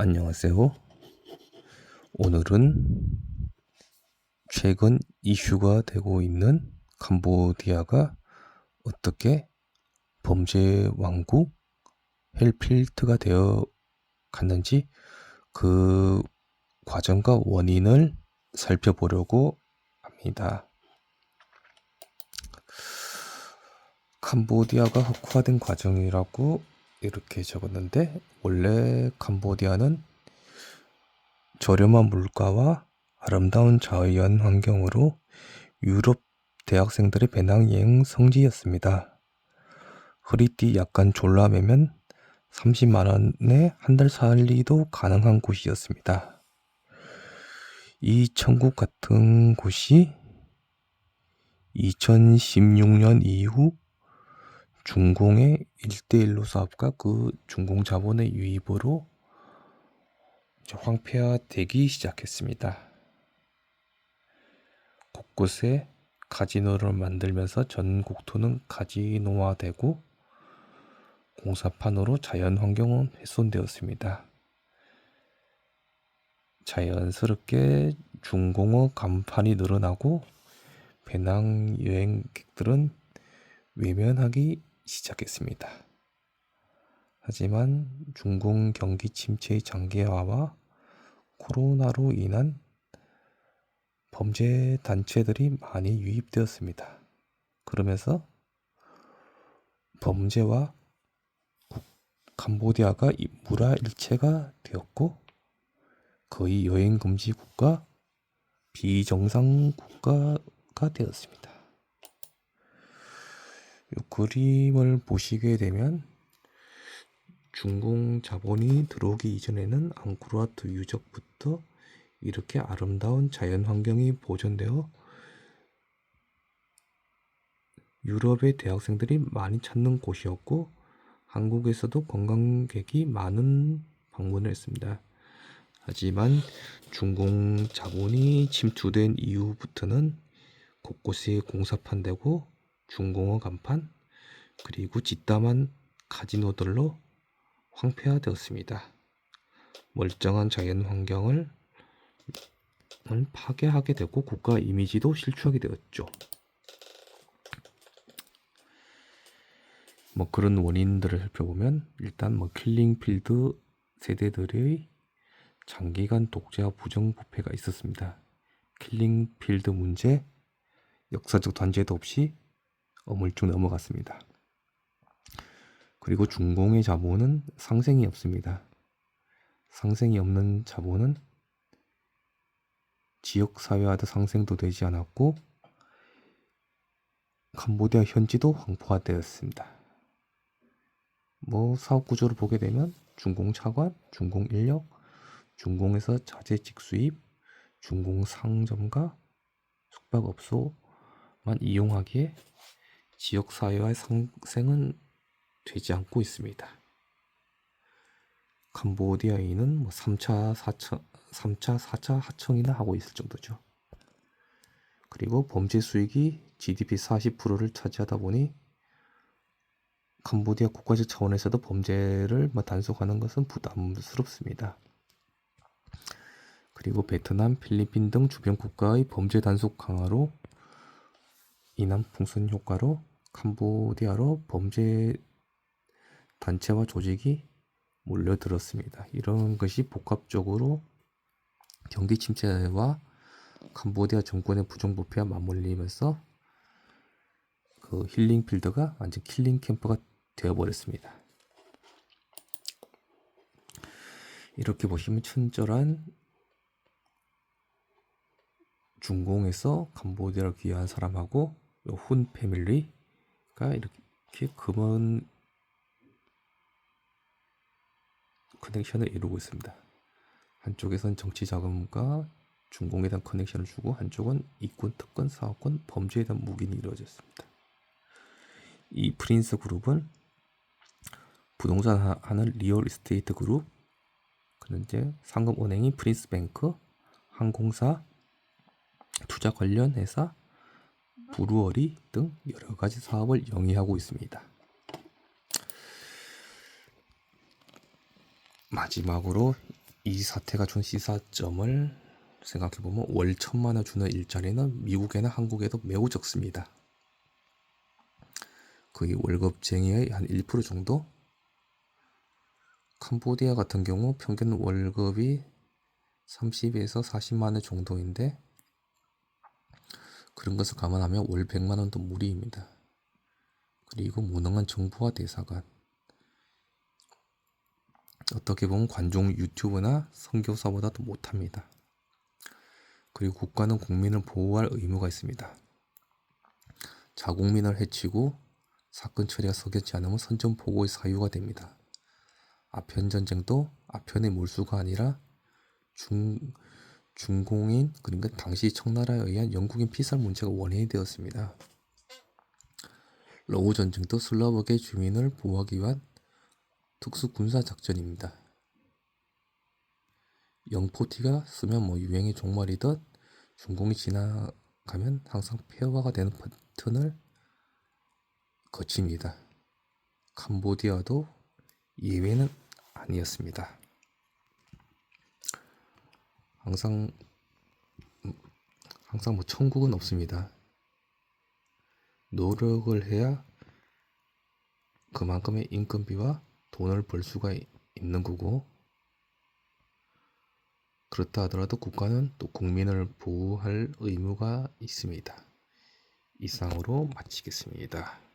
안녕하세요. 오늘은 최근 이슈가 되고 있는 캄보디아가 어떻게 범죄 왕국 헬필트가 되어 갔는지 그 과정과 원인을 살펴보려고 합니다. 캄보디아가 흑화된 과정이라고 이렇게 적었는데, 원래 캄보디아는 저렴한 물가와 아름다운 자연 환경으로 유럽 대학생들의 배낭여행 성지였습니다. 허리띠 약간 졸라매면 30만원에 한 달 살기도 가능한 곳이었습니다. 이 천국 같은 곳이 2016년 이후 중공의 1대1로 사업과 그 중공 자본의 유입으로 황폐화되기 시작했습니다. 곳곳에 카지노를 만들면서 전 국토는 카지노화되고 공사판으로 자연환경은 훼손되었습니다. 자연스럽게 중공의 간판이 늘어나고 배낭여행객들은 외면하기 시작했습니다. 하지만 중공 경기 침체의 장기화와 코로나로 인한 범죄 단체들이 많이 유입되었습니다. 그러면서 범죄와 캄보디아가 물화일체가 되었고 거의 여행 금지 국가, 비정상 국가가 되었습니다. 이 그림을 보시게 되면 중공 자본이 들어오기 이전에는 앙코르와트 유적부터 이렇게 아름다운 자연 환경이 보존되어 유럽의 대학생들이 많이 찾는 곳이었고 한국에서도 관광객이 많은 방문을 했습니다. 하지만 중공 자본이 침투된 이후부터는 곳곳에 공사판 되고 중공어 간판 그리고 뒷담한 카지노들로 황폐화되었습니다. 멀쩡한 자연 환경을 파괴하게 되고 국가 이미지도 실추하게 되었죠. 그런 원인들을 살펴보면 일단 킬링필드 세대들의 장기간 독재와 부정부패가 있었습니다. 킬링필드 문제, 역사적 단죄도 없이 어물쭉 넘어갔습니다. 그리고 중공의 자본은 상생이 없습니다. 상생이 없는 자본은 지역사회화도 상생도 되지 않았고 캄보디아 현지도 황폐화되었습니다. 사업구조를 보게 되면 중공차관, 중공인력, 중공에서 자재 직수입, 중공 상점과 숙박업소만 이용하기에 지역사회와의 상생은 되지 않고 있습니다. 캄보디아인은 3차, 4차 하청이나 하고 있을 정도죠. 그리고 범죄 수익이 GDP 40%를 차지하다 보니 캄보디아 국가적 차원에서도 범죄를 단속하는 것은 부담스럽습니다. 그리고 베트남, 필리핀 등 주변 국가의 범죄 단속 강화로 인한 풍선 효과로 캄보디아로 범죄 단체와 조직이 몰려들었습니다. 이런 것이 복합적으로 경기 침체와 캄보디아 정권의 부정부패와 맞물리면서 그 힐링필드가 완전 킬링 캠프가 되어버렸습니다. 이렇게 보시면 친절한 중공에서 캄보디아를 귀환한 사람하고 훈 패밀리가 이렇게 금은 커넥션을 이루고 있습니다. 한쪽에선 정치 자금과 중공에 대한 커넥션을 주고 한쪽은 이권, 특권, 사업권, 범죄에 대한 묵인이 이루어졌습니다. 이 프린스 그룹은 부동산 하는 리얼 이스테이트 그룹, 그런데 상금은행이 프린스뱅크, 항공사, 투자 관련 회사, 브루어리 등 여러 가지 사업을 영위하고 있습니다. 마지막으로 이 사태가 준 시사점을 생각해보면 월 1,000만 원 주는 일자리는 미국에나 한국에도 매우 적습니다. 거의 월급쟁이의 한 1% 정도? 캄보디아 같은 경우 평균 월급이 30에서 40만 원 정도인데 그런 것을 감안하면 월 100만 원도 무리입니다. 그리고 무능한 정부와 대사관, 어떻게 보면 관종 유튜브나 선교사보다도 못합니다. 그리고 국가는 국민을 보호할 의무가 있습니다. 자국민을 해치고 사건 처리가 석연치 않으면 선전포고의 사유가 됩니다. 아편 전쟁도 아편의 몰수가 아니라 중공인, 그러니까 당시 청나라에 의한 영국인 피살 문제가 원인이 되었습니다. 러우 전쟁도 슬라브계 주민을 보호하기 위한 특수 군사 작전입니다. 영포티가 쓰면 유행의 종말이듯 중공이 지나가면 항상 폐허화가 되는 패턴을 거칩니다. 캄보디아도 예외는 아니었습니다. 항상 천국은 없습니다. 노력을 해야 그만큼의 인건비와 돈을 벌 수가 있는 거고, 그렇다 하더라도 국가는 또 국민을 보호할 의무가 있습니다. 이상으로 마치겠습니다.